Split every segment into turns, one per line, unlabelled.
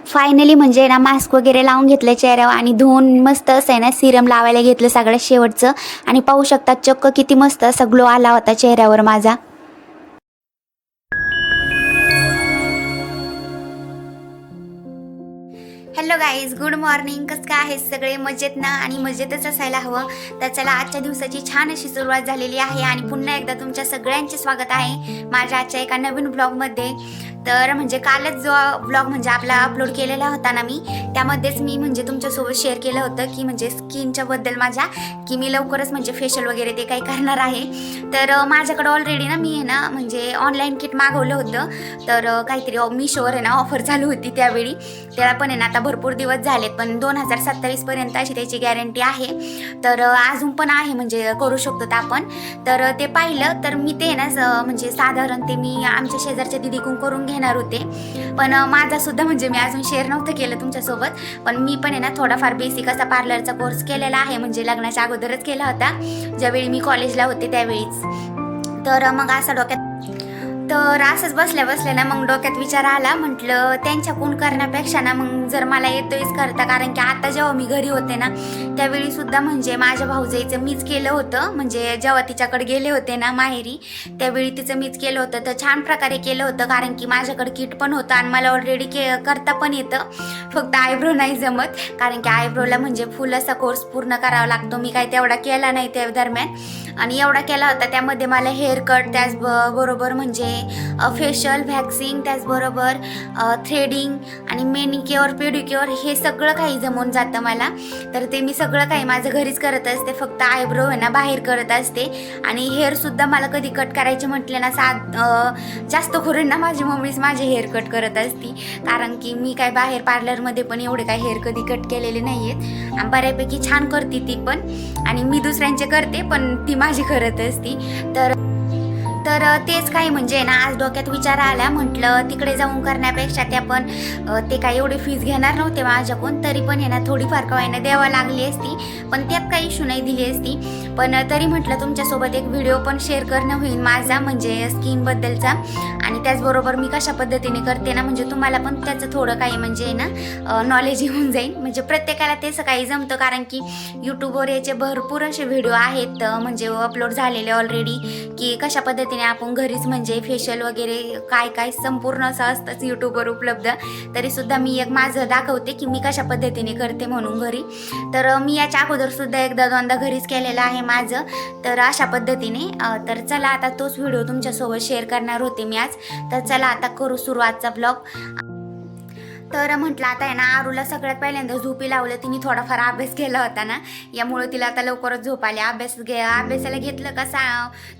Finally म्हणजे ना mask वगैरे लावून घेतलं चेहऱ्यावर आणि धुवून मस्त असं आहे ना सिरम लावायला घेतलं सगळ्यात शेवटचं. आणि पाहू शकता चक्क किती मस्त असा ग्लो आला होता चेहऱ्यावर माझा. Hello guys, good morning. कसं काय आहे सगळे? मजेत ना? आणि मजेतच असायला हवं. तर चला, आजच्या दिवसाची छान अशी सुरुवात झालेली आहे आणि पुन्हा एकदा तुमच्या सगळ्यांचे स्वागत आहे माझ्या आजच्या एका नवीन ब्लॉगमध्ये. तर म्हणजे कालच जो ब्लॉग म्हणजे आपला अपलोड केलेला होता ना मी, त्यामध्येच मी म्हणजे तुमच्यासोबत शेअर केलं होतं की म्हणजे स्किनच्या बद्दल माझ्या, की मी लवकरच म्हणजे फेशियल वगैरे ते काही करणार आहे. तर माझ्याकडे ऑलरेडी ना मी आहे ना म्हणजे ऑनलाईन किट मागवलं होतं. तर काहीतरी मिशोवर आहे ना ऑफर चालू होती त्यावेळी. त्याला पण आहे ना आता भरपूर दिवस झालेत, पण 2027 पर्यंत अशी त्याची गॅरंटी आहे. तर अजून पण आहे म्हणजे करू शकतो आपण. तर ते पाहिलं तर मी ते ना म्हणजे साधारण ते मी आमच्या शेजारच्या दिदीकडून करून घेणार होते. पण माझा सुद्धा म्हणजे मी अजून शेअर नव्हतं केलं तुमच्यासोबत. पण मी पण आहे ना थोडाफार बेसिक असा पार्लरचा कोर्स केलेला आहे, म्हणजे लग्नाच्या अगोदरच केला होता, ज्यावेळी मी कॉलेजला होते त्यावेळीच. तर मग असं डोक्यात, तर असंच बसल्या बसल्या ना मग डोक्यात विचार आला, म्हटलं त्यांच्याकडून करण्यापेक्षा ना मग जर मला येतोयच करता. कारण की आता जेव्हा मी घरी होते ना त्यावेळी सुद्धा म्हणजे माझ्या भाऊजाईचं मीच केलं होतं. म्हणजे जेव्हा तिच्याकडे गेले होते ना माहेरी, त्यावेळी तिचं मीच केलं होतं. तर छान प्रकारे केलं होतं, कारण की माझ्याकडे किट पण होतं आणि मला ऑलरेडी करता पण येतं. फक्त आयब्रो नाही जमत, कारण की आयब्रोला म्हणजे फुल असा कोर्स पूर्ण करावा लागतो. मी काही तेवढा केला नाही त्या दरम्यान. आणि एवढा केला होता त्यामध्ये मला हेअर कट, त्याचबरोबर म्हणजे फेशियल, व्हॅक्सिंग, त्याचबरोबर थ्रेडिंग आणि मेनिक्युअर, पेडिक्युअर हे सगळं काही जमून जातं मला. तर ते मी सगळं काही माझं घरीच करत असते. फक्त आयब्रो आहे ना बाहेर करत असते. आणि हेअरसुद्धा मला कधी कट करायचे म्हटले ना जास्त करून ना माझी मम्मीच माझे हेअर कट करत असती. कारण की मी काय बाहेर पार्लरमध्ये पण एवढे काय हेअर कधी कट केलेले नाही आहेत. आणि बऱ्यापैकी छान करते ती पण. आणि मी दुसऱ्यांचे करते पण ती माझी करत असती. तर तेच काही म्हणजे ना आज डोक्यात विचार आला, म्हटलं तिकडे जाऊन करण्यापेक्षा ते आपण ते काही एवढी फीस घेणार नव्हते माझ्याकडून, तरी पण आहे ना थोडीफार कवायना द्यावं लागली असती. पण त्यात काही इश्यू नाही, दिली असती. पण तरी म्हटलं तुमच्यासोबत एक व्हिडिओ पण शेअर करणं होईल माझा, म्हणजे स्किनबद्दलचा. आणि त्याचबरोबर मी कशा पद्धतीने करते ना, म्हणजे तुम्हाला पण त्याचं थोडं काही म्हणजे ना नॉलेज येऊन जाईल. म्हणजे प्रत्येकाला तेच काही जमतं, कारण की यूट्यूबवर याचे भरपूर असे व्हिडिओ आहेत म्हणजे अपलोड झालेले ऑलरेडी, की कशा पद्धतीने आपण घरीच म्हणजे फेशियल वगैरे काय काय संपूर्ण असं असतंच यूट्यूबवर उपलब्ध. तरी सुद्धा मी एक माझं दाखवते की मी कशा पद्धतीने करते म्हणून घरी. तर मी याच्या अगोदर सुद्धा एकदा दोनदा घरीच केलेलं आहे माझं. तर अशा पद्धतीने तर चला आता तोच व्हिडिओ तुमच्यासोबत शेअर करणार होते मी आज. तर चला आता करू सुरुवातचा ब्लॉग. तर म्हटलं आता आहे ना आरूला सगळ्यात पहिल्यांदा झोपी लावलं. तिने थोडाफार अभ्यास केला होता ना, यामुळे तिला आता लवकरच झोप आली. अभ्यासाला घेतलं का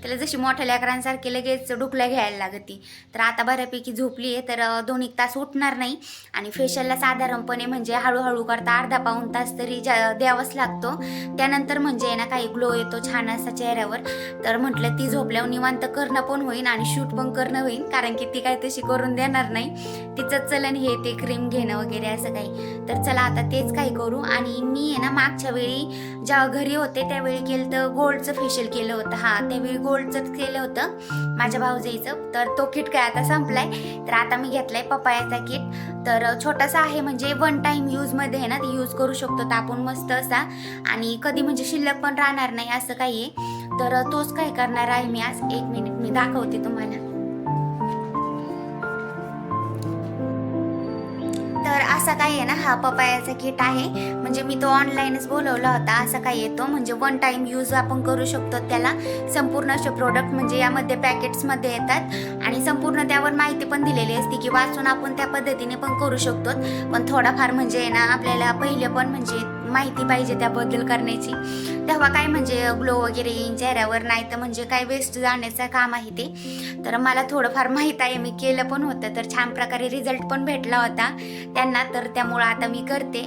त्याला जशी मोठ्या लेकरांसारखी लगेच डुकल्या घ्यायला लागती. तर आता बऱ्यापैकी झोपली आहे. तर 2-1 तास उठणार नाही. आणि फेशियलला साधारणपणे म्हणजे हळूहळू करता अर्धा-पाऊण तास तरी द्यावाच लागतो. त्यानंतर म्हणजे ना काही ग्लो येतो छान असा चेहऱ्यावर. तर म्हटलं ती झोपल्यावर निवांत करणं पण होईल आणि शूट पण करणं होईल, कारण की ती काय तशी करून देणार नाही. तिचं चलन हे ते क्रीम घेणं वगैरे असं काही. तर चला आता तेच काही करू. आणि मी आहे ना मागच्या वेळी जेव्हा घरी होते त्यावेळी केलं तर गोल्डचं फेशियल केलं होतं. त्यावेळी गोल्डचं केलं होतं माझ्या भाऊजाईचं. तर तो किट काय आता संपलाय. तर आता मी घेतलाय पपायाचा किट. तर छोटासा आहे, म्हणजे 1 टाइम यूजमध्ये आहे ना ते यूज करू शकतो आपण मस्त असा. आणि कधी म्हणजे शिल्लक पण राहणार नाही असं काही आहे. तर तोच काय करणार आहे मी आज. 1 मिनिट मी दाखवते तुम्हाला. तर असा काही आहे ना हा पपायाचा किट आहे. म्हणजे मी तो ऑनलाईनच बोलवला होता. असा काही येतो, म्हणजे 1 टाइम यूज आपण करू शकतो त्याला. संपूर्ण असे प्रोडक्ट म्हणजे यामध्ये पॅकेट्समध्ये येतात आणि संपूर्ण त्यावर माहिती पण दिलेली असते, की वाचून आपण त्या पद्धतीने पण करू शकतो. पण थोडाफार म्हणजे ना आपल्याला पहिले पण म्हणजे माहिती पाहिजे त्याबद्दल करण्याची, तेव्हा काय म्हणजे ग्लो वगैरे येईन चेहऱ्यावर. नाही तर म्हणजे काय वेस्ट जाण्याचं काम आहे ते. तर मला थोडंफार माहीत आहे, मी केलं पण होतं. तर छान प्रकारे रिझल्ट पण भेटला होता त्यांना. तर त्यामुळं आता मी करते.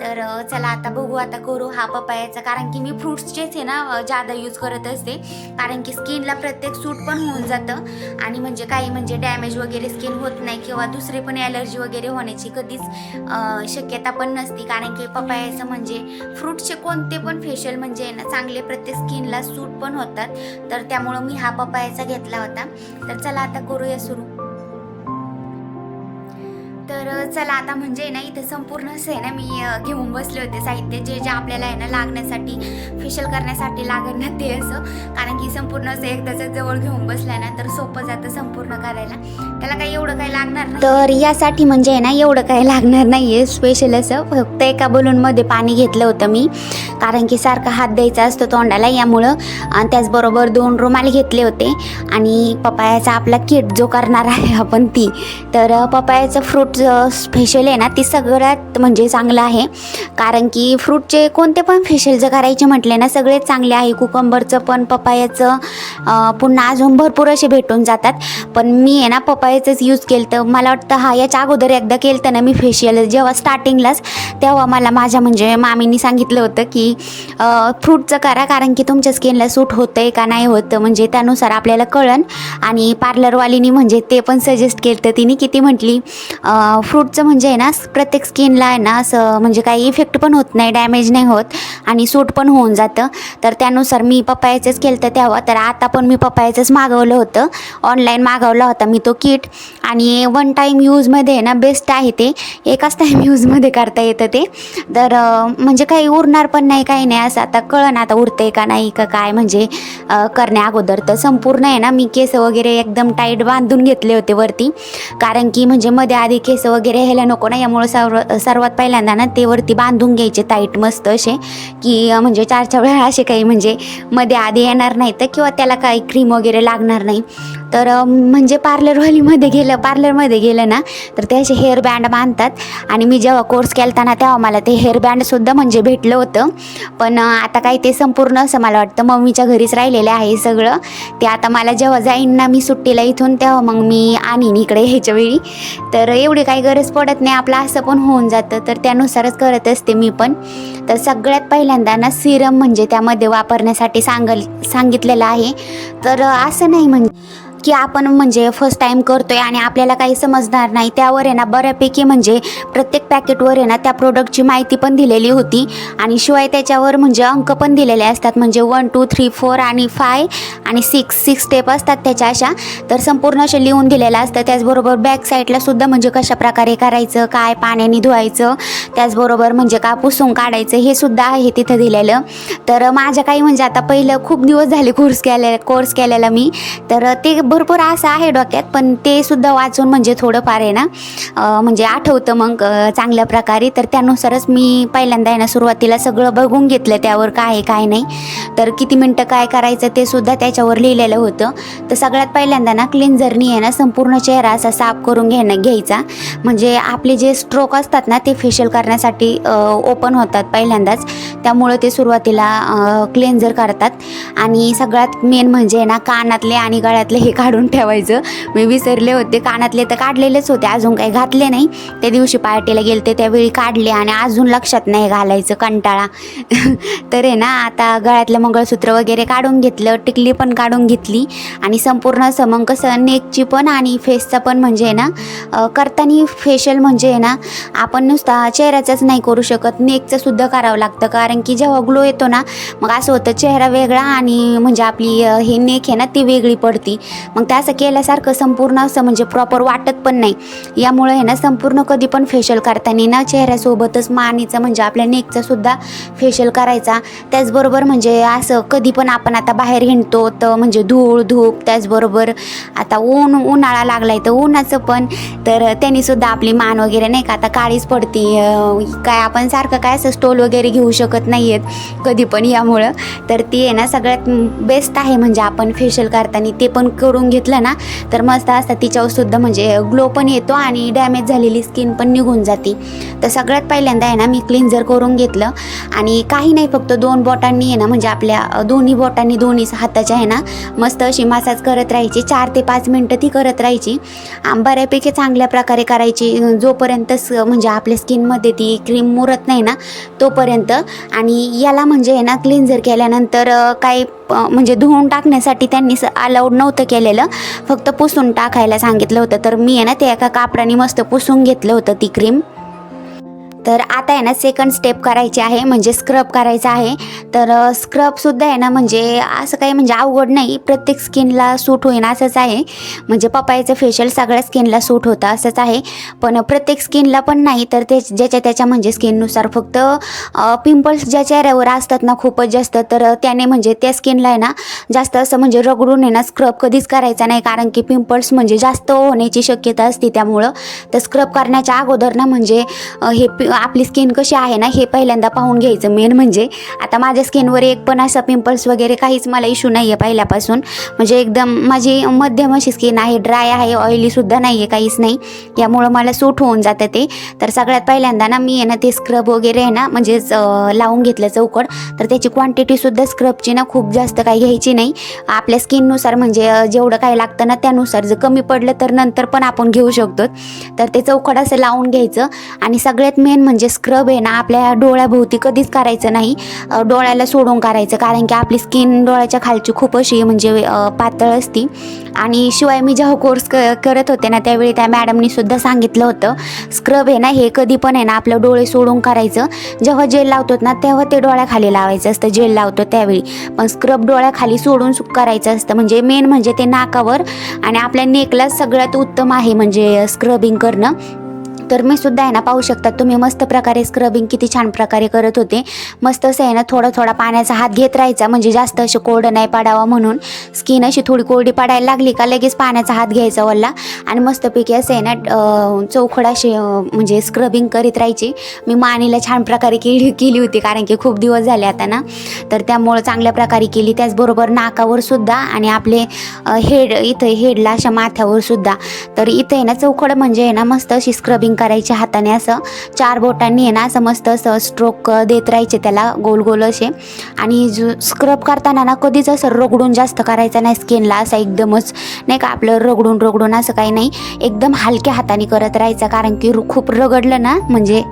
तर चला आता बघू, आता करू हा पपायाचा. कारण की मी फ्रुट्सचेच आहे ना जादा यूज करत असते, कारण की स्किनला प्रत्येक सूट पण होऊन जातं. आणि म्हणजे काही म्हणजे डॅमेज वगैरे स्किन होत नाही, किंवा दुसरी पण ॲलर्जी वगैरे होण्याची कधीच शक्यता पण नसती. कारण की पपायाचं म्हणजे फ्रूटचे कोणते पण फेशियल म्हणजे ना चांगले प्रत्येक स्किनला सूट पण होतात. तर त्यामुळं मी हा पपायाचा घेतला होता. तर चला आता करूया सुरू. तर तर चला आता म्हणजे ना इथं संपूर्ण असं आहे ना मी घेऊन बसले होते साहित्य जे जे आपल्याला आहे ना लागण्यासाठी फेशियल करण्यासाठी लागेल ना ते असं, कारण की संपूर्ण असं एकदाच जवळ घेऊन बसल्या ना तर सोपं जातं संपूर्ण करायला, त्याला काही एवढं काही लागणार नाही. तर यासाठी म्हणजे आहे ना एवढं काही लागणार नाही आहे स्पेशल असं, फक्त एका बलूनमध्ये पाणी घेतलं होतं मी, कारण की सारखा हात द्यायचा असतो तोंडाला यामुळं, आणि त्याचबरोबर 2 रुमाल घेतले होते आणि पपायाचा आपला किट जो करणार आहे आपण ती, तर पपायाचं फ्रूट फेशियल आहे ना ती सगळ्यात म्हणजे चांगलं आहे, कारण की फ्रूटचे कोणते पण फेशियल जर करायचे म्हटले ना सगळेच चांगले आहे, कुकंबरचं पण पपायाचं पुन्हा अजून भरपूर असे भेटून जातात, पण मी आहे ना पपायाचंच यूज केलं. तर मला वाटतं याच्या अगोदर एकदा केलं तर ना मी फेशियल जेव्हा स्टार्टिंगलाच, तेव्हा मला माझ्या म्हणजे मामींनी सांगितलं होतं की फ्रूटचं करा, कारण की तुमच्या स्किनला सूट होतं आहे का नाही होतं म्हणजे त्यानुसार आपल्याला कळन, आणि पार्लरवालीनी म्हणजे ते पण सजेस्ट केलं तर तिने किती म्हटली फ्रूटचं म्हणजे आहे ना प्रत्येक स्किनला आहे ना असं म्हणजे काही इफेक्ट पण होत नाही, डॅमेज नाही होत आणि सूट पण होऊन जातं, तर त्यानुसार मी पपायाचंच केलं तर तेव्हा. तर आता पण मी पपायाचंच मागवलं होतं, ऑनलाईन मागवला होता मी तो किट, आणि 1 टाईम यूजमध्ये आहे ना बेस्ट आहे ते, एकाच टाईम यूजमध्ये करता येतं ते, तर म्हणजे काही उरणार पण नाही काही नाही असं, आता कळन आता उरते का नाही का काय म्हणजे करण्या अगोदर. तर संपूर्ण आहे ना मी केस वगैरे एकदम टाईट बांधून घेतले होते वरती, कारण की म्हणजे मध्ये आधी केस वगैरे ह्याला नको ना, यामुळे सर्वात पहिल्यांदा ना ते वरती बांधून घ्यायचे टाईट मस्त असे, की म्हणजे 4 वेळा असे काही म्हणजे मध्ये आधी येणार नाही तर, किंवा त्याला काही क्रीम वगैरे लागणार नाही. तर म्हणजे पार्लरमध्ये गेलं ना तर ते असे हेअर बँड बांधतात, आणि मी जेव्हा कोर्स केला ना तेव्हा मला ते हेअर बँडसुद्धा म्हणजे भेटलं होतं, पण आता काही ते संपूर्ण असं मला वाटतं मम्मीच्या घरीच राहिलेलं आहे सगळं, ते आता मला जेव्हा जाईन ना मी सुट्टीला इथून तेव्हा मग मी आणीन इकडे ह्याच्या वेळी, तर एवढी काही गरज पडत नाही, आपलं असं पण होऊन जातं, तर त्यानुसारच करत असते मी पण. तर सगळ्यात पहिल्यांदा ना सिरम म्हणजे त्यामध्ये वापरण्यासाठी सांगितलेलं आहे, तर असं नाही म्हणजे की आपण म्हणजे फर्स्ट टाईम करतोय आणि आपल्याला काही समजणार नाही, त्यावर आहे ना बऱ्यापैकी म्हणजे प्रत्येक पॅकेटवर आहे ना त्या प्रोडक्टची माहिती पण दिलेली होती, आणि शिवाय त्याच्यावर म्हणजे अंक पण दिलेले असतात, म्हणजे 1 2 3 4 आणि 5 आणि 6 स्टेप असतात त्याच्या अशा, तर संपूर्ण असे लिहून दिलेलं असतं. त्याचबरोबर बॅक साईडला सुद्धा म्हणजे कशा प्रकारे करायचं, काय पाण्याने धुवायचं, त्याचबरोबर म्हणजे का पुसून काढायचं हे सुद्धा आहे तिथं दिलेलं. तर माझ्या काही म्हणजे आता पहिलं खूप दिवस झाले कोर्स केलेला मी, तर ते भरपूर असं आहे डोक्यात, पण ते सुद्धा वाचून म्हणजे थोडंफार आहे ना म्हणजे आठवतं मग चांगल्या प्रकारे, तर त्यानुसारच मी पहिल्यांदा आहे ना सुरुवातीला सगळं बघून घेतलं त्यावर काय आहे काय नाही, तर किती मिनटं काय करायचं ते सुद्धा त्याच्यावर लिहिलेलं होतं. तर सगळ्यात पहिल्यांदा ना क्लिन्झरनी आहे ना संपूर्ण चेहरा असा साफ करून घ्यायचा, म्हणजे आपले जे स्ट्रोक असतात ना ते फेशियल करण्यासाठी ओपन होतात पहिल्यांदाच, त्यामुळे ते सुरुवातीला क्लिन्झर करतात. आणि सगळ्यात मेन म्हणजे ना कानातले आणि गळ्यातले हे काढून ठेवायचं, मी विसरले होते, कानातले तर काढलेलेच होते, अजून काही घातले नाही, त्या दिवशी पार्टीला गेलते त्यावेळी काढले आणि अजून लक्षात नाही घालायचं, कंटाळा तर आहे ना आता गळ्यातलं मंगळसूत्र वगैरे काढून घेतलं, टिकली पण काढून घेतली, आणि संपूर्ण असं मग कसं नेकची पण आणि फेसचा पण म्हणजे ना करताना फेशियल म्हणजे ना आपण नुसता चेहऱ्याचाच नाही करू शकत, नेकचं सुद्धा करावं लागतं, कारण की जेव्हा ग्लो येतो ना मग असं होतं चेहरा वेगळा आणि म्हणजे आपली हे नेक आहे ना ती वेगळी पडती, मग ते असं केल्यासारखं संपूर्ण असं म्हणजे प्रॉपर वाटत पण नाही. यामुळे आहे ना संपूर्ण कधी पण फेशियल करताना ना चेहऱ्यासोबतच मानेचं म्हणजे आपल्या नेकचं सुद्धा फेशियल करायचा. त्याचबरोबर म्हणजे असं कधी पण आपण आता बाहेर हिंडतो तर म्हणजे धूळ धूप, त्याचबरोबर आता उन्हाळा लागलाय तर उन्हाचं पण, तर त्यांनी सुद्धा आपली मान वगैरे नाही का आता काळीच पडती, काय आपण सारखं काय असं स्टोल वगैरे घेऊ शकत नाही आहेत कधी पण, यामुळं तर ती आहे ना सगळ्यात बेस्ट आहे म्हणजे आपण फेशियल करताना ते पण करून घेतलं ना तर मस्त असतं, तिच्यावर सुद्धा म्हणजे ग्लो पण येतो आणि डॅमेज झालेली स्किन पण निघून जाते. तर सगळ्यात पहिल्यांदा आहे ना मी क्लिन्झर करून घेतलं, आणि काही नाही फक्त 2 बोटांनी आहे ना म्हणजे आपल्या दोन्ही बोटांनी दोन्ही हाताच्या आहे ना मस्त अशी मसाज करत राहायची, 4 ते 5 मिनटं ती करत राहायची, बऱ्यापैकी चांगल्या प्रकारे करायची जोपर्यंत म्हणजे आपल्या स्किनमध्ये ती क्रीम मुरत नाही ना तोपर्यंत. आणि याला म्हणजे आहे ना क्लिन्झर केल्यानंतर काही म्हणजे धुवून टाकण्यासाठी त्यांनी अलाउड नव्हतं केलेलं, फक्त पुसून टाकायला सांगितलं होतं, तर मी आहे ना ते एका कापडाने मस्त पुसून घेतलं होतं ती क्रीम. तर आता आहे ना सेकंड स्टेप करायची आहे, म्हणजे स्क्रब करायचा आहे. तर स्क्रबसुद्धा आहे ना म्हणजे असं काही म्हणजे अवघड नाही, प्रत्येक स्किनला सूट होईन असंच आहे. म्हणजे पपायाचं फेशियल सगळ्या स्किनला सूट होतं असंच आहे, पण प्रत्येक स्किनला पण नाही. तर ते ज्याच्या त्याच्या म्हणजे स्किननुसार, फक्त पिंपल्स ज्या चेहऱ्यावर असतात ना खूपच जास्त, तर त्याने म्हणजे त्या स्किनला आहे ना जास्त असं म्हणजे रगडून आहे ना स्क्रब कधीच करायचा नाही, कारण की पिंपल्स म्हणजे जास्त होण्याची शक्यता असते. त्यामुळं तर स्क्रब करण्याच्या अगोदर ना म्हणजे हे आपली स्किन कशी आहे ना हे पहिल्यांदा पाहून घ्यायचं. मेन म्हणजे आता माझ्या स्किनवर एक पण असा पिंपल्स वगैरे काहीच मला इश्यू नाही आहे पहिल्यापासून. म्हणजे एकदम माझी मध्यम अशी स्किन आहे, ड्राय आहे, ऑइलीसुद्धा नाही आहे, काहीच नाही. यामुळं मला सूट होऊन जातं ते. तर सगळ्यात पहिल्यांदा ना मी आहे ना ते स्क्रब वगैरे आहे ना म्हणजेच लावून घेतलं चौकड. तर त्याची क्वांटिटीसुद्धा स्क्रबची ना खूप जास्त काही घ्यायची नाही, आपल्या स्किननुसार म्हणजे जेवढं काही लागतं ना त्यानुसार. जर कमी पडलं तर नंतर पण आपण घेऊ शकतो. तर ते चौकड असं लावून घ्यायचं. आणि सगळ्यात मेन म्हणजे स्क्रब आहे ना आपल्या डोळ्याभोवती कधीच करायचं नाही, डोळ्याला सोडून करायचं, कारण की आपली स्किन डोळ्याच्या खालची खूप अशी म्हणजे पातळ असती. आणि शिवाय मी जेव्हा कोर्स करत होते ना त्यावेळी त्या मॅडमनी सुद्धा सांगितलं होतं, स्क्रब आहे ना हे कधी पण आहे ना आपलं डोळे सोडून करायचं. जेव्हा जेल लावतो ना तेव्हा ते डोळ्याखाली लावायचं असतं, जेल लावतो त्यावेळी. पण स्क्रब डोळ्याखाली सोडून करायचं असतं. म्हणजे मेन म्हणजे ते नाकावर आणि आपल्या नेकला सगळ्यात उत्तम आहे म्हणजे स्क्रबिंग करणं. तर मी सुद्धा आहे ना पाहू शकता तुम्ही मस्त प्रकारे स्क्रबिंग किती छान प्रकारे करत होते. मस्त असं आहे ना थोडा थोडा पाण्याचा हात घेत राहायचा, म्हणजे जास्त अशी कोरडं नाही पडावं म्हणून. स्किन अशी थोडी कोरडी पडायला लागली का लगेच पाण्याचा हात घ्यायचा वल्ला आणि मस्तपैकी असं आहे ना चौखड अशी म्हणजे स्क्रबिंग करीत राहायची. मी मानेला छान प्रकारे केली होती, कारण की खूप दिवस झाले आता ना, तर त्यामुळं चांगल्या प्रकारे केली. त्याचबरोबर नाकावर सुद्धा आणि आपले हेड इथं हेडला अशा माथ्यावर सुद्धा. तर इथे आहे ना चौखड म्हणजे आहे ना मस्त अशी स्क्रबिंग करायचे हाताने, असं 4 बोटांनी आहे ना असं मस्त असं स्ट्रोक देत राहायचे त्याला गोल गोल असे. आणि स्क्रब करताना ना कधीच असं रगडून जास्त करायचं नाही स्किनला, असं एकदमच नाही का आपलं रगडून रगडून असं काही नाही, एकदम हलक्या हाताने करत राहायचं. कारण की खूप रगडलं ना म्हणजे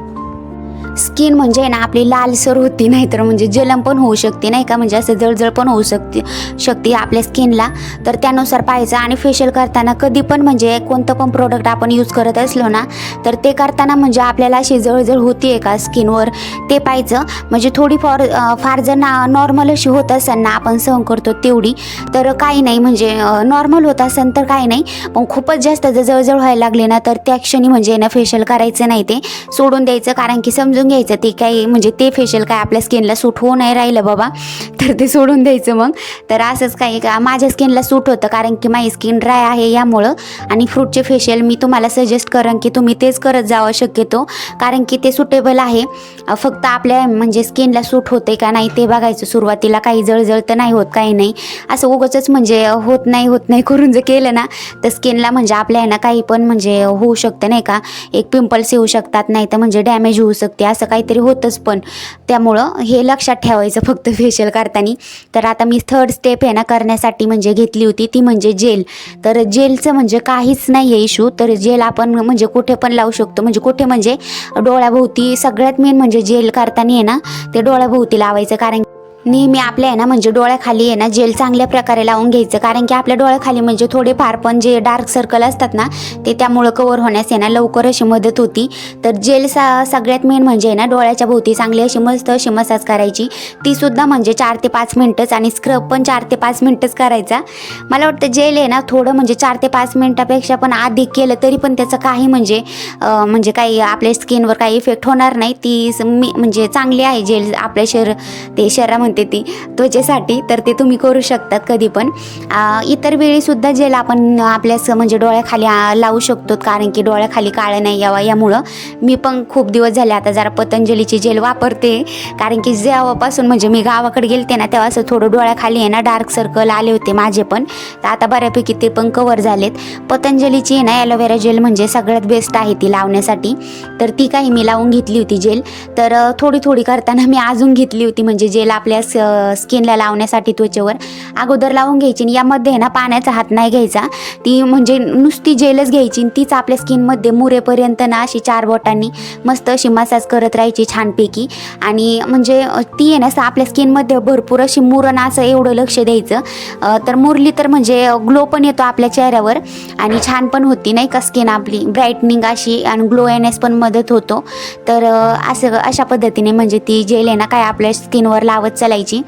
स्किन म्हणजे ना आपली लालसर होती, नाहीतर म्हणजे जलम पण होऊ शकते नाही का, म्हणजे असं जळजळ पण होऊ शकते आपल्या स्किनला. तर त्यानुसार पाहायचं. आणि फेशियल करताना कधी पण म्हणजे कोणतं पण प्रोडक्ट आपण यूज करत असलो ना तर ते करताना म्हणजे आपल्याला अशी जळजळ होती आहे का स्किनवर ते पाहायचं. म्हणजे थोडी फार जर नॉर्मल अशी होत असेल ना आपण सहन करतो तेवढी तर काही नाही, म्हणजे नॉर्मल होत असेल तर काही नाही. पण खूपच जास्त जर जळजळ व्हायला लागली ना तर त्या क्षणी म्हणजे ना फेशियल करायचं नाही, ते सोडून द्यायचं. कारण की समजून घ्यायचं ते काही म्हणजे ते फेशियल काय आपल्या स्किनला सूट होऊ नाही राहिलं बाबा, तर ते सोडून द्यायचं मग. तर असंच काही का माझ्या स्किनला सूट होतं, कारण की माझी स्किन ड्राय आहे यामुळं. आणि फ्रूटचे फेशियल मी तुम्हाला सजेस्ट करेन की तुम्ही तेच करत जावं शक्यतो, कारण की ते सुटेबल आहे. फक्त आपल्या म्हणजे स्किनला सूट होते का नाही ते बघायचं सुरुवातीला. काही जळजळ तर नाही होत, काही नाही असं उगाचच म्हणजे होत नाही करून जर केलं ना तर स्किनला म्हणजे आपल्या ना काही पण म्हणजे होऊ शकतं नाही का, एक पिंपल्स येऊ शकतात, नाही तर म्हणजे डॅमेज होऊ शकते, असं काहीतरी होतंच. पण त्यामुळं हे लक्षात ठेवायचं फक्त फेशियल करताना. तर आता मी थर्ड स्टेप आहे ना करण्यासाठी म्हणजे घेतली होती ती म्हणजे जेल. तर जेलचं म्हणजे काहीच नाही आहे इश्यू. तर जेल आपण म्हणजे कुठे पण लावू शकतो, म्हणजे कुठे म्हणजे डोळ्याभोवती. सगळ्यात मेन म्हणजे जेल करताना आहे ना ते डोळ्याभोवती लावायचं, कारण नेहमी आपल्या आहे ना म्हणजे डोळ्याखाली आहे ना जेल चांगल्या प्रकारे लावून घ्यायचं. कारण की आपल्या डोळ्याखाली म्हणजे थोडे फार पण जे डार्क सर्कल असतात ना ते त्यामुळं कवर होण्यास आहे ना लवकर अशी मदत होती. तर जेल सगळ्यात मेन म्हणजे आहे ना डोळ्याच्या भोवती चांगली अशी मस्त अशी मसाज करायची, ती सुद्धा म्हणजे 4 ते 5 मिनटंच. आणि स्क्रब पण 4 ते 5 मिनटंच करायचा. मला वाटतं जेल आहे ना थोडं म्हणजे 4 ते 5 मिनटापेक्षा पण अधिक केलं तरी पण त्याचं काही म्हणजे काही आपल्या स्किनवर काही इफेक्ट होणार नाही. ती म्हणजे चांगली आहे जेल आपल्या शरीरामध्ये ती त्वचेसाठी. तर ते तुम्ही करू शकतात कधी पण. इतर वेळी सुद्धा जेल आपण आपल्या म्हणजे डोळ्याखाली लावू शकतो, कारण की डोळ्याखाली काळं नाही यावं यामुळं. मी पण खूप दिवस झाले आता जरा पतंजलीची जेल वापरते, कारण की जेव्हापासून म्हणजे मी गावाकडे गेलते ना तेव्हा असं थोडं डोळ्याखाली आहे ना डार्क सर्कल आले होते माझे पण, तर आता बऱ्यापैकी ते पण कवर झालेत. पतंजलीची आहे ना ॲलोवेरा जेल म्हणजे सगळ्यात बेस्ट आहे ती लावण्यासाठी. तर ती काही मी लावून घेतली होती जेल. तर थोडी करताना मी अजून घेतली होती म्हणजे जेल आपल्या आपल्या स्किनला लावण्यासाठी त्वचेवर अगोदर लावून घ्यायची. आणि यामध्ये ना पाण्याचा हात नाही घ्यायचा, ती म्हणजे नुसती जेलच घ्यायची आणि तीच आपल्या स्किनमध्ये मुरेपर्यंत ना अशी 4 बोटांनी मस्त अशी मसाज करत राहायची छानपैकी. आणि म्हणजे ती आहे ना आपल्या स्किनमध्ये भरपूर अशी मुरण असं एवढं लक्ष द्यायचं. तर मुरली तर म्हणजे ग्लो पण येतो आपल्या चेहऱ्यावर आणि छान पण होती नाही का स्किन आपली ब्राईटनिंग अशी आणि ग्लो येण्यास पण मदत होतो. तर अशा पद्धतीने म्हणजे ती जेल आहे ना काय आपल्या स्किनवर लावत चालायची.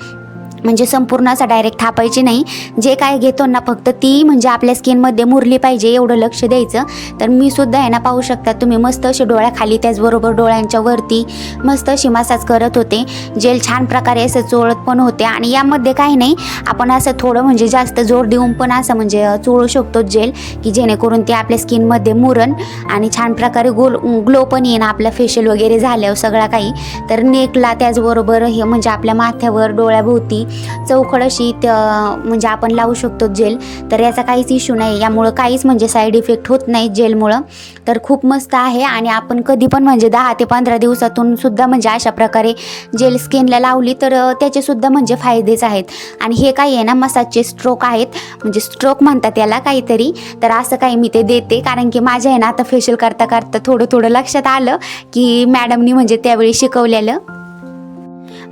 म्हणजे संपूर्ण असं डायरेक्ट थापायची नाही, जे काय घेतो ना फक्त ती म्हणजे आपल्या स्किनमध्ये मुरली पाहिजे एवढं लक्ष द्यायचं. तर मी सुद्धा आहे ना पाहू शकता तुम्ही मस्त अशी डोळ्याखाली त्याचबरोबर डोळ्यांच्या वरती मस्त अशी मसाज करत होते. जेल छान प्रकारे असं चोळत पण होते. आणि यामध्ये काही नाही, आपण असं थोडं म्हणजे जास्त जोर देऊन पण असं म्हणजे चोळू शकतो जेल, की जेणेकरून ते आपल्या स्किनमध्ये मुरण आणि छान प्रकारे ग्लो पण येईन आपलं फेशियल वगैरे झाल्यावर सगळा काही. तर नेकला त्याचबरोबर हे म्हणजे आपल्या माथ्यावर डोळ्याभोवती चौखड अशी म्हणजे आपण लावू शकतो जेल. तर याचा काहीच इश्यू नाही, यामुळं काहीच म्हणजे साईड इफेक्ट होत नाही जेलमुळं. तर खूप मस्त आहे आणि आपण कधी पण म्हणजे 10 ते 15 दिवसातून सुद्धा म्हणजे अशा प्रकारे जेल स्किनला लावली तर त्याचे सुद्धा म्हणजे फायदेच आहेत. आणि हे काही आहे ना मसाजचे स्ट्रोक आहेत, म्हणजे स्ट्रोक म्हणतात याला काहीतरी. तर असं काही मी ते देते, कारण की माझ्या आहे ना आता फेशियल करता करता थोडं लक्षात आलं की मॅडमनी म्हणजे त्यावेळी शिकवलेलं.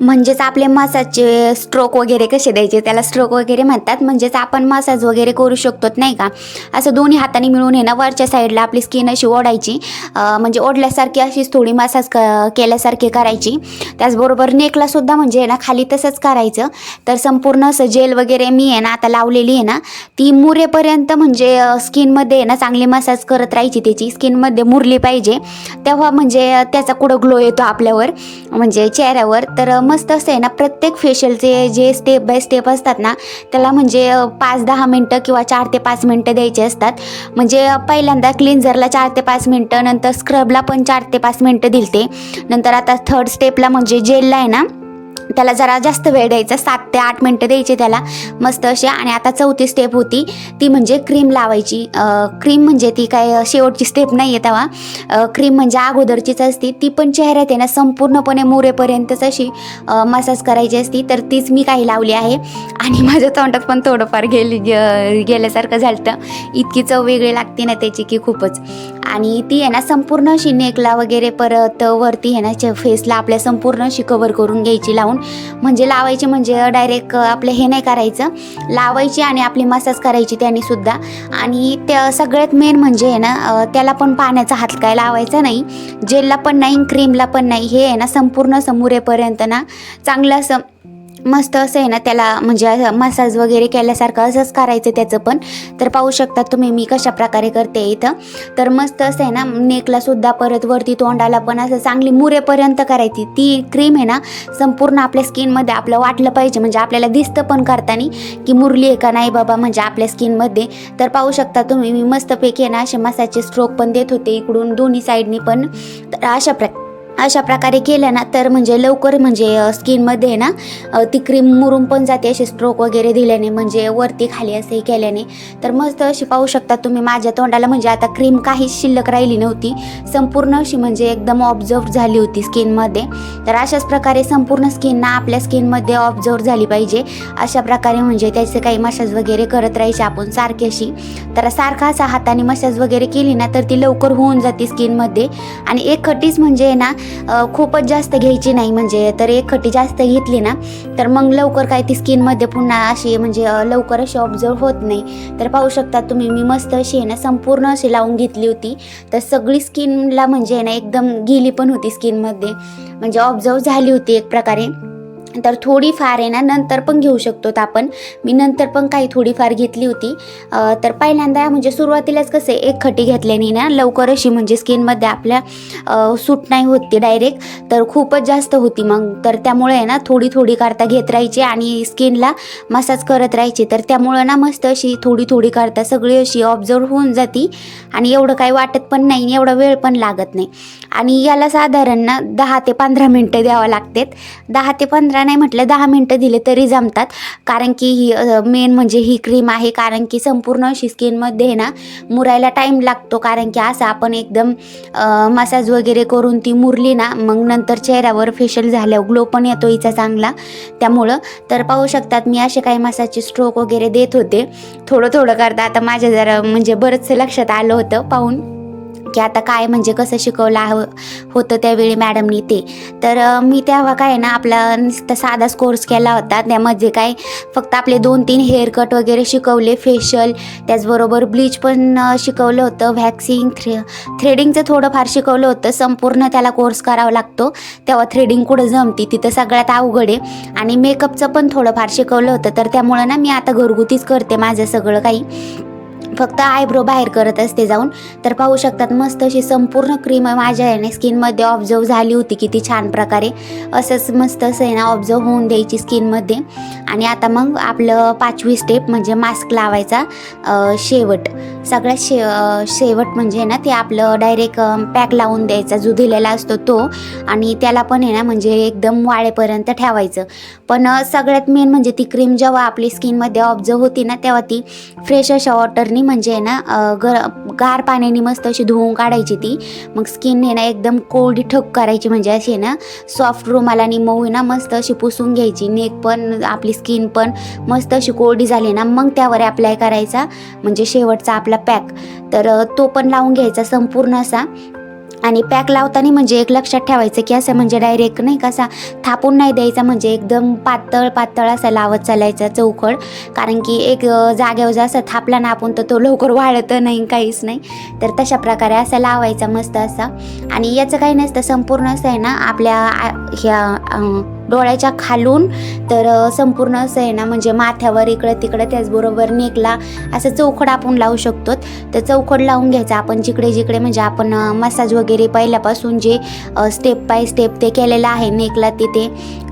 म्हणजेच आपले मसाजचे स्ट्रोक वगैरे कसे द्यायचे, त्याला स्ट्रोक वगैरे म्हणतात. म्हणजेच आपण मसाज वगैरे करू शकतो नाही का, असं दोन्ही हाताने मिळून आहे ना वरच्या साईडला आपली स्किन अशी ओढायची, म्हणजे ओढल्यासारखी अशीच थोडी मसाज केल्यासारखी करायची. त्याचबरोबर नेकला सुद्धा म्हणजे आहे ना खाली तसंच करायचं. तर संपूर्ण असं जेल वगैरे मी आहे ना आता लावलेली आहे ना ती मुरेपर्यंत म्हणजे स्किनमध्ये आहे ना चांगली मसाज करत राहायची, त्याची स्किनमध्ये मुरली पाहिजे, तेव्हा म्हणजे त्याचा कुठं ग्लो येतो आपल्यावर म्हणजे चेहऱ्यावर. तर मस्त असं आहे ना प्रत्येक फेशियलचे जे स्टेप बाय स्टेप असतात ना त्याला म्हणजे 5-10 मिनटं किंवा 4 ते 5 मिनटं द्यायचे असतात. म्हणजे पहिल्यांदा क्लिन्झरला 4 ते 5 मिनटं, नंतर स्क्रबला पण 4 ते 5 मिनटं दिलते. नंतर आता थर्ड स्टेपला म्हणजे जेलला आहे ना त्याला जरा जास्त वेळ द्यायचा, 7 ते 8 मिनटं द्यायचे त्याला मस्त असे. आणि आता चौथी स्टेप होती ती म्हणजे क्रीम लावायची. क्रीम म्हणजे ती काय शेवटची स्टेप नाही आहे तेव्हा, क्रीम म्हणजे अगोदरचीच असते, ती पण चेहऱ्यात आहे ना संपूर्णपणे मुरेपर्यंतच अशी मसाज करायची असती. तर तीच मी काही लावली आहे आणि माझ्या तोंडात पण थोडंफार गेल्यासारखं झालं, इतकी चव वेगळी लागते ना त्याची की खूपच. आणि ती आहे ना संपूर्ण अशी नेकला वगैरे परत वरती आहे ना फेसला आपल्या संपूर्ण अशी कवर करून घ्यायची लावून. म्हणजे लावायची म्हणजे डायरेक्ट आपलं हे नाही करायचं, लावायची आणि आपली मसाज करायची त्यांनी सुद्धा. आणि त्या सगळ्यात मेन म्हणजे आहे ना त्याला पण पाण्याचा हात काय लावायचा नाही, जेलला पण नाही, क्रीमला पण नाही. हे आहे ना संपूर्ण मुरेपर्यंत ना चांगलं असं मस्त असं आहे ना त्याला म्हणजे मसाज वगैरे केल्यासारखं असंच करायचं त्याचं पण. तर पाहू शकता तुम्ही मी कशा प्रकारे करते इथं. तर मस्त असं आहे ना नेकला सुद्धा परत वरती तोंडाला पण असं चांगली मुरेपर्यंत करायची. ती क्रीम आहे ना संपूर्ण आपल्या स्किनमध्ये आपलं वाटलं पाहिजे, म्हणजे आपल्याला दिसतं पण करताना की मुरली आहे का नाही बाबा म्हणजे आपल्या स्किनमध्ये. तर पाहू शकता तुम्ही मी मस्तपैकी आहे ना असे मसाजचे स्ट्रोक पण देत होते इकडून दोन्ही साईडनी पण. तर अशा प्रकारे केलं ना तर म्हणजे लवकर म्हणजे स्किनमध्ये ना ती क्रीम मुरून पण जाते असे स्ट्रोक वगैरे दिल्याने, म्हणजे वरती खाली असंही केल्याने. तर मस्त अशी पाहू शकता तुम्ही माझ्या तोंडाला म्हणजे आता क्रीम काहीच शिल्लक राहिली नव्हती, संपूर्ण अशी म्हणजे एकदम ऑब्झर्व झाली होती स्किनमध्ये. तर अशाच प्रकारे संपूर्ण स्किन ना आपल्या स्किनमध्ये ऑब्झर्व झाली पाहिजे, अशा प्रकारे म्हणजे त्याचे काही मसाज वगैरे करत राहायचे आपण सारखी अशी. तर सारखा असा हाताने मसाज वगैरे केली ना तर ती लवकर होऊन जाते स्किनमध्ये. आणि एक खट्टीच म्हणजे ना खूपच जास्त घ्यायची नाही, म्हणजे तर एक खट्टी जास्त घेतली ना तर मग लवकर काय ती स्किनमध्ये पुन्हा अशी म्हणजे लवकर अशी ऑब्झर्व होत नाही. तर पाहू शकता तुम्ही मी मस्त अशी आहे ना संपूर्ण अशी लावून घेतली होती. तर सगळी स्किनला म्हणजे ना एकदम गेली पण होती स्किनमध्ये, म्हणजे ऑब्झर्व झाली होती एक प्रकारे. तर थोडीफार आहे ना नंतर पण घेऊ शकतो आपण, मी नंतर पण काही थोडीफार घेतली होती. तर पहिल्यांदा म्हणजे सुरुवातीलाच कसं एक खट्टी घेतल्याने ना लवकर अशी म्हणजे स्किनमध्ये आपल्या सूट नाही होती डायरेक्ट, तर खूपच जास्त होती मग. तर त्यामुळे आहे ना थोडी करता घेत राहायची आणि स्किनला मसाज करत राहायची. तर त्यामुळं ना मस्त अशी थोडी करता सगळी अशी ऑब्झर्व होऊन जाती आणि एवढं काही वाटत पण नाही, एवढा वेळ पण लागत नाही. आणि याला साधारण ना 10 ते 15 मिनटं द्यावं लागतात. 10 ते 15 15 नाही म्हटलं 10 मिनटं दिले तरी जमतात, कारण की ही मेन म्हणजे ही क्रीम आहे, कारण की संपूर्ण अशी स्किनमध्ये ना मुरायला टाईम लागतो, कारण की असं आपण एकदम मसाज वगैरे करून ती मुरली ना मग नंतर चेहऱ्यावर फेशियल झाल्यावर ग्लो पण येतो हिचा चांगला. त्यामुळं तर पाहू शकतात मी असे काही मसाजचे स्ट्रोक वगैरे देत होते थोडं थोडं करता. आता माझ्या जरा म्हणजे बरंचसं लक्षात आलं होतं पाहून की आता काय म्हणजे कसं शिकवलं होतं त्यावेळी मॅडमनी ते. तर मी तेव्हा काय ना आपला नुसता साधाच कोर्स केला होता, त्यामध्ये काय फक्त आपले 2-3 हेअर कट वगैरे शिकवले, फेशियल त्याचबरोबर ब्लीच पण शिकवलं होतं, व्हॅक्सिंग थ्रेडिंगचं थोडंफार शिकवलं होतं. संपूर्ण त्याला कोर्स करावा लागतो तेव्हा थ्रेडिंग कुठं जमती, तिथं सगळ्यात अवघड आहे. आणि मेकअपचं पण थोडंफार शिकवलं होतं, तर त्यामुळं ना मी आता घरगुतीच करते माझं सगळं काही, फक्त आयब्रो बाहेर करत असते जाऊन. तर पाहू शकतात मस्त अशी संपूर्ण क्रीम माझ्या याने स्किनमध्ये ऑब्झर्व झाली होती किती छान प्रकारे. असंच मस्त असं आहे ना ऑब्झर्व होऊन द्यायची स्किनमध्ये. आणि आता मग आपलं 5वी स्टेप म्हणजे मास्क लावायचा शेवट, सगळ्यात शेवट म्हणजे ना ते आपलं डायरेक्ट पॅक लावून द्यायचा जो दिलेला असतो तो, आणि त्याला पण आहे ना म्हणजे एकदम वाळेपर्यंत ठेवायचं. पण सगळ्यात मेन म्हणजे ती क्रीम जेव्हा आपली स्किनमध्ये ऑब्झर्व होती ना तेव्हा ती फ्रेश अशा वॉटरनी म्हणजे ना गार पाण्याने मस्त अशी धुवून काढायची ती. मग स्किन आहे ना एकदम कोरडी ठक करायची, म्हणजे अशी ना सॉफ्ट रुमालानी मऊ ना मस्त अशी पुसून घ्यायची. नेक पण आपली स्किन पण मस्त अशी कोरडी झाली ना मग त्यावर अप्लाय करायचा म्हणजे शेवटचा आपला पॅक. तर तो पण लावून घ्यायचा संपूर्ण असा. आणि पॅक लावताना म्हणजे एक लक्षात ठेवायचं की असं म्हणजे डायरेक्ट नाही कसा थापून नाही द्यायचा, म्हणजे एकदम पातळ पातळ असा लावत चालायचा चौकड, कारण की एक जागेवर जसं थापला ना आपण तर तो लवकर वाळत नाही काहीच नाही. तर तशा प्रकारे असा लावायचा मस्त असा. आणि याचं काही नसतं, संपूर्ण असं आहे ना आपल्या ह्या डोळ्याच्या खालून तर संपूर्ण असं आहे ना म्हणजे माथ्यावर इकडं तिकडं त्याचबरोबर नेकला असं चौखड आपण लावू शकतो. तर चौखड लावून घ्यायचा आपण जिकडे जिकडे म्हणजे आपण मसाज वगैरे पहिल्यापासून जे स्टेप बाय स्टेप ते केलेलं आहे नेकला तिथे.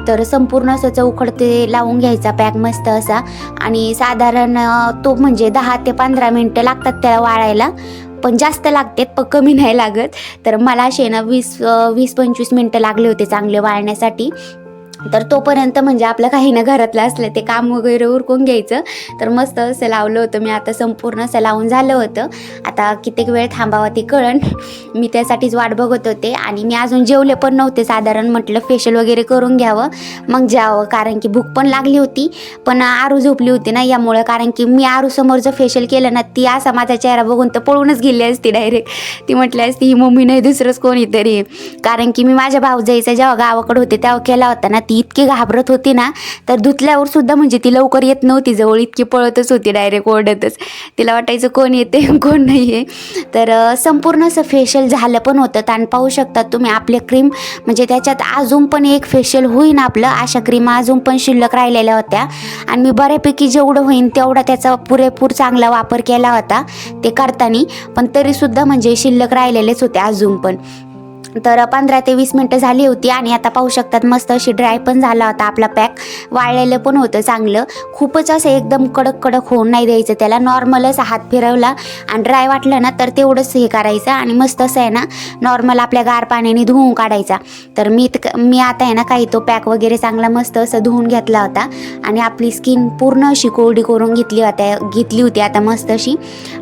तर संपूर्ण असं चौखड ते लावून घ्यायचा पॅक मस्त असा. आणि साधारण तो म्हणजे 10 ते 15 मिनटं लागतात त्याला वाळायला, पण जास्त लागतात पण कमी नाही लागत. तर मला असे ना 20-25 मिनटं लागले होते चांगले वाळण्यासाठी. तर तोपर्यंत म्हणजे आपलं काही ना घरातलं असलं ते काम वगैरे उरकून घ्यायचं. तर मस्त असं लावलं होतं मी, आता संपूर्ण असं लावून झालं होतं. आता कित्येक वेळ थांबावा ते कळण, मी त्यासाठीच वाट बघत होते. आणि मी अजून जेवले पण नव्हते, साधारण म्हटलं फेशियल वगैरे करून घ्यावं मग जावं, कारण की भूक पण लागली होती. पण आरू झोपली होती ना यामुळं, कारण की मी आरूसमोर जर फेशियल केलं ना ती असा माझा चेहरा बघून तर पळूनच गेली असती डायरेक्ट. ती म्हटली असती ही मम्मी नाही दुसरंच कोणीतरी, कारण की मी माझ्या भाऊजाईचा जेव्हा गावाकडे होते तेव्हा केला होता ना, ती इतकी घाबरत होती ना तर धुतल्यावर सुद्धा म्हणजे ती लवकर येत नव्हती जवळ, इतकी पळतच होती डायरेक्ट ओरडतच. तिला वाटायचं कोण येते कोण नाही आहे. तर संपूर्ण असं फेशियल झालं पण होतं. आणि पाहू शकता तुम्ही आपले क्रीम म्हणजे त्याच्यात अजून पण एक फेशियल होईन आपलं, अशा क्रीम अजून पण शिल्लक राहिलेल्या होत्या. आणि मी बऱ्यापैकी जेवढं होईन तेवढा त्याचा पुरेपूर चांगला वापर केला होता ते करताना, पण तरीसुद्धा म्हणजे शिल्लक राहिलेलेच होते अजून पण. तर 15 ते 20 मिनटं झाली होती. आणि आता पाहू शकतात मस्त अशी ड्राय पण झाला होता आपला पॅक, वाळलेलं पण होतं चांगलं. खूपच असं एकदम कडक कडक होऊन नाही द्यायचं त्याला, नॉर्मल असा हात फिरवला आणि ड्राय वाटलं ना तर तेवढंच हे करायचं. आणि मस्त असं आहे ना नॉर्मल आपल्या गार पाण्याने धुवून काढायचा. तर मी आता आहे ना काही तो पॅक वगैरे चांगला मस्त असं धुवून घेतला होता. आणि आपली स्किन पूर्ण अशी कोरडी करून घेतली होती आता मस्त अशी.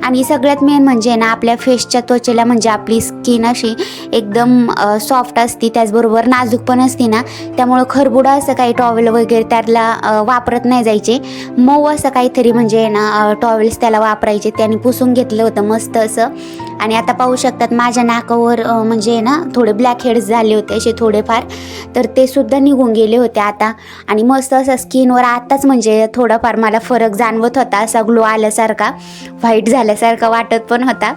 आणि सगळ्यात मेन म्हणजे ना आपल्या फेसच्या त्वचेला म्हणजे आपली स्किन अशी एकदम सॉफ्ट असते, त्याचबरोबर नाजूक पण असते ना, त्यामुळं खरबुडा असं काही टॉवेल वगैरे त्याला वापरत नाही जायचे. मऊ असं काहीतरी म्हणजे ना टॉवेल्स त्याला वापरायचे. त्याने पुसून घेतलं होतं मस्त असं. आणि आता पाहू शकतात माझ्या नाकावर म्हणजे ना थोडे ब्लॅक हेड्स झाले होते असे थोडेफार, तर ते सुद्धा निघून गेले होते आता. आणि मस्त असं स्किनवर आताच म्हणजे थोडाफार मला फरक जाणवत होता, असा ग्लो आल्यासारखा, व्हाईट झाल्यासारखा वाटत पण होता.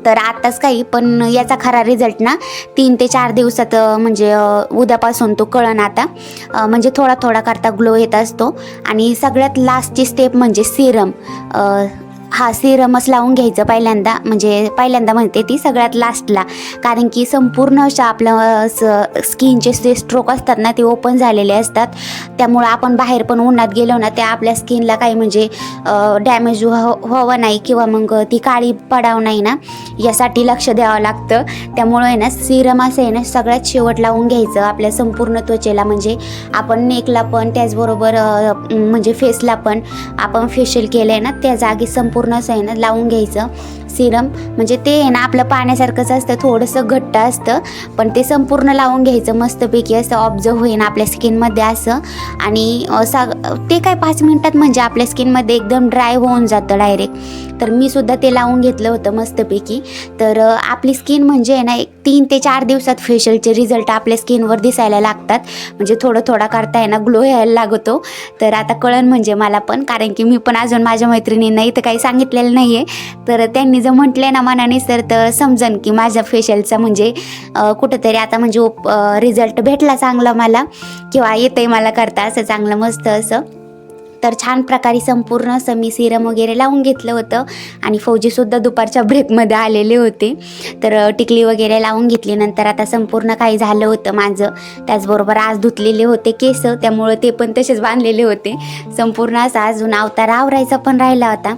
तर आत्ताच काही, पण याचा खरा रिझल्ट ना 3 ते 4 दिवसात म्हणजे उद्यापासून तो कळण आता, म्हणजे थोडा थोडा करता ग्लो येत असतो. आणि सगळ्यात लास्टची स्टेप म्हणजे सिरम. हा सिरमच लावून घ्यायचं पहिल्यांदा, म्हणजे पहिल्यांदा म्हणते ती सगळ्यात लास्टला, कारण की संपूर्ण अशा आपलं स्किनचे जे स्ट्रोक असतात ना ते ओपन झालेले असतात. त्यामुळं आपण बाहेर पण उन्हात गेलो ना त्या आपल्या स्किनला काही म्हणजे डॅमेज व्हावं नाही किंवा मग ती काळी पडावं नाही ना, यासाठी लक्ष द्यावं लागतं. त्यामुळं आहे ना सिरम असं आहे ना सगळ्यात शेवट लावून घ्यायचं आपल्या संपूर्ण त्वचेला, म्हणजे आपण नेकला पण त्याचबरोबर म्हणजे फेसला पण आपण फेशियल केलं आहे ना त्या जागी संपूर्ण असं आहे ना लावून घ्यायचं सिरम. म्हणजे ते आहे ना आपलं पाण्यासारखंच असतं, थोडंसं घट्ट असतं, पण ते संपूर्ण लावून घ्यायचं मस्तपैकी, असं ऑब्झर्व होईन आपल्या स्किनमध्ये असं. आणि ते काय 5 मिनिटात म्हणजे आपल्या स्किनमध्ये एकदम ड्राय होऊन जातं डायरेक्ट. तर मी सुद्धा ते लावून घेतलं होतं मस्तपैकी. तर आपली स्किन म्हणजे आहे ना 3 ते 4 दिवसात फेशियलचे रिझल्ट आपल्या स्किनवर दिसायला लागतात. म्हणजे थोडं थोडा करता आहे ना ग्लो यायला लागतो. तर आता कळण म्हणजे मला पण, कारण की मी पण अजून माझ्या मैत्रिणींना इथं काही सांगितलेलं नाही आहे. तर त्यांनी जर म्हटले ना मनाने तर समजन की माझ्या फेशियलचा म्हणजे कुठंतरी आता म्हणजे रिझल्ट भेटला चांगला मला, किंवा येतंय मला करता असं चांगलं मस्त असं. तर छान प्रकारे संपूर्ण असं मी सिरम वगैरे लावून घेतलं होतं. आणि फौजीसुद्धा दुपारच्या ब्रेकमध्ये आलेले होते. तर टिकली वगैरे लावून घेतली. नंतर आता संपूर्ण काही झालं होतं माझं. त्याचबरोबर आज धुतलेले होते केस, त्यामुळं ते पण तसेच बांधलेले होते. संपूर्ण असा अजून अवतार आवरायचा पण राहिला होता.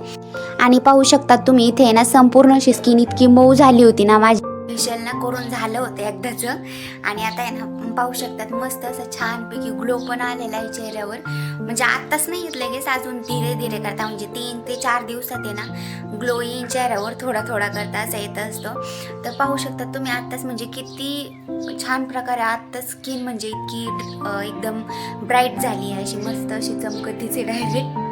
आणि पाहू शकतात तुम्ही इथे ना संपूर्ण अशी स्किन इतकी मऊ झाली होती ना माझी. फेशियल ना करून झालं होतं एकदाचं. आणि आता आहे ना पाहू शकतात मस्त असं छानपैकी ग्लो पण आलेला आहे चेहऱ्यावर. म्हणजे आत्ताच नाही येत लगेच, अजून धीरे धीरे करता, म्हणजे 3 ते 4 दिवसात आहे ना ग्लो येईन चेहऱ्यावर, थोडा थोडा करता असं येत असतो. तर पाहू शकतात तुम्ही आत्ताच म्हणजे किती छान प्रकारे आत्ताच स्किन म्हणजे इतकी एकदम ब्राईट झाली आहे, अशी मस्त अशी चमकतीचे डायरेक्ट.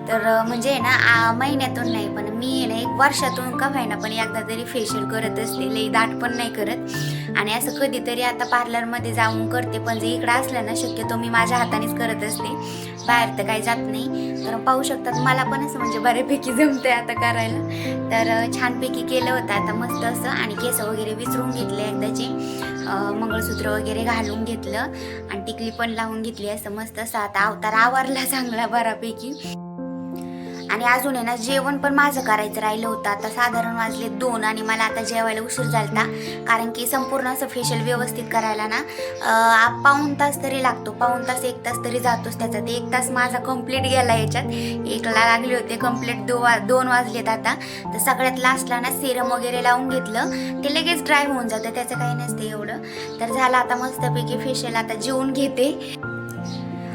तर म्हणजे आहे ना महिन्यातून नाही पण मी आहे ना 1 वर्षातून का व्हायना पण एकदा तरी फेशियल करत असते. लई दाट पण नाही करत. आणि असं कधीतरी आता पार्लरमध्ये जाऊन करते, पण जे इकडं असलं ना शक्यतो मी माझ्या हातानेच करत असते, बाहेर तर काही जात नाही. तर पाहू शकतात मला पण असं म्हणजे बऱ्यापैकी जमतंय आता करायला. तर छानपैकी केलं होतं आता मस्त असं. आणि केस वगैरे विचारून घेतले एकदाचे, मंगळसूत्र वगैरे घालून घेतलं आणि टिकली पण लावून घेतली. असं मस्त असं आता अवतार आवरला चांगला बऱ्यापैकी. आणि अजून आहे ना जेवण पण माझं करायचं राहिलं होतं. आता साधारण वाजले 2 आणि मला आता जेवायला उशीर झालता, कारण की संपूर्ण असं फेशियल व्यवस्थित करायला ना पाऊण तास तरी लागतो, पाऊण तास 1 तास तरी जातोच त्याचा. ते 1 तास माझा कंप्लीट गेला याच्यात. 1ला लागले होते कंप्लीट, 2 वाजलेत आता. तर सगळ्यात लास्टला ना सिरम वगैरे लावून घेतलं, ते लगेच ड्राय होऊन जातं, त्याचं काही नसते एवढं. तर झालं आता मस्तपैकी फेशियल, आता जेवून घेते.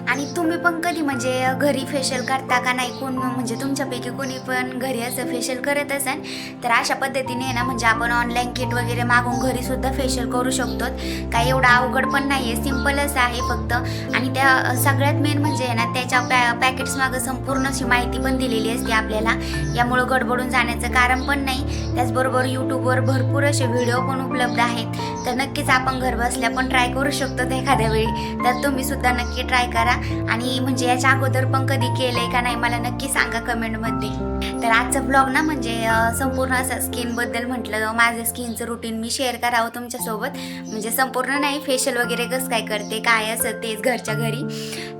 आणि तुम्ही पण कधी म्हणजे घरी फेशियल करता का नाही, कोण म्हणजे तुमच्यापैकी कोणी पण घरी असं फेशियल करत असेल तर अशा पद्धतीने ना म्हणजे आपण ऑनलाईन किट वगैरे मागून घरीसुद्धा फेशियल करू शकतो. काही एवढं अवघड पण नाही आहे, सिम्पलच आहे फक्त. आणि त्या सगळ्यात मेन म्हणजे ना त्याच्या पॅकेट्स मागं संपूर्ण अशी माहिती पण दिलेली असते आपल्याला, यामुळं गडबडून जाण्याचं कारण पण नाही. त्याचबरोबर यूट्यूबवर भरपूर असे व्हिडिओ पण उपलब्ध आहेत, तर नक्कीच आपण घर बसल्या पण ट्राय करू शकतो एखाद्या वेळी. तर तुम्ही सुद्धा नक्की ट्राय करा. आणि म्हणजे याच्या अगोदर पण कधी केलंय का नाही मला नक्की सांगा कमेंटमध्ये. तर आजचा ब्लॉग ना म्हणजे संपूर्ण असं स्किनबद्दल म्हटलं, माझं स्किनचं रुटीन मी शेअर करावं तुमच्यासोबत. म्हणजे संपूर्ण नाही, फेशियल वगैरे कसं काय करते काय असं तेच घरच्या घरी.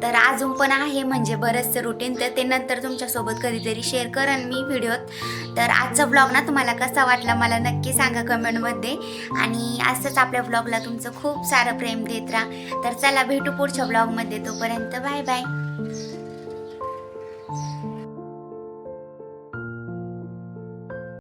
तर अजून पण आहे म्हणजे बरंचसं रुटीन, तर ते नंतर तुमच्यासोबत कधीतरी शेअर करेन मी व्हिडिओत. तर आजचा ब्लॉग ना तुम्हाला कसा वाटला मला नक्की सांगा कमेंटमध्ये. आणि असंच आपल्या ब्लॉगला तुमचं खूप सारं प्रेम देत राहा. तर चला भेटू पुढच्या ब्लॉगमध्ये, तोपर्यंत बाय बाय.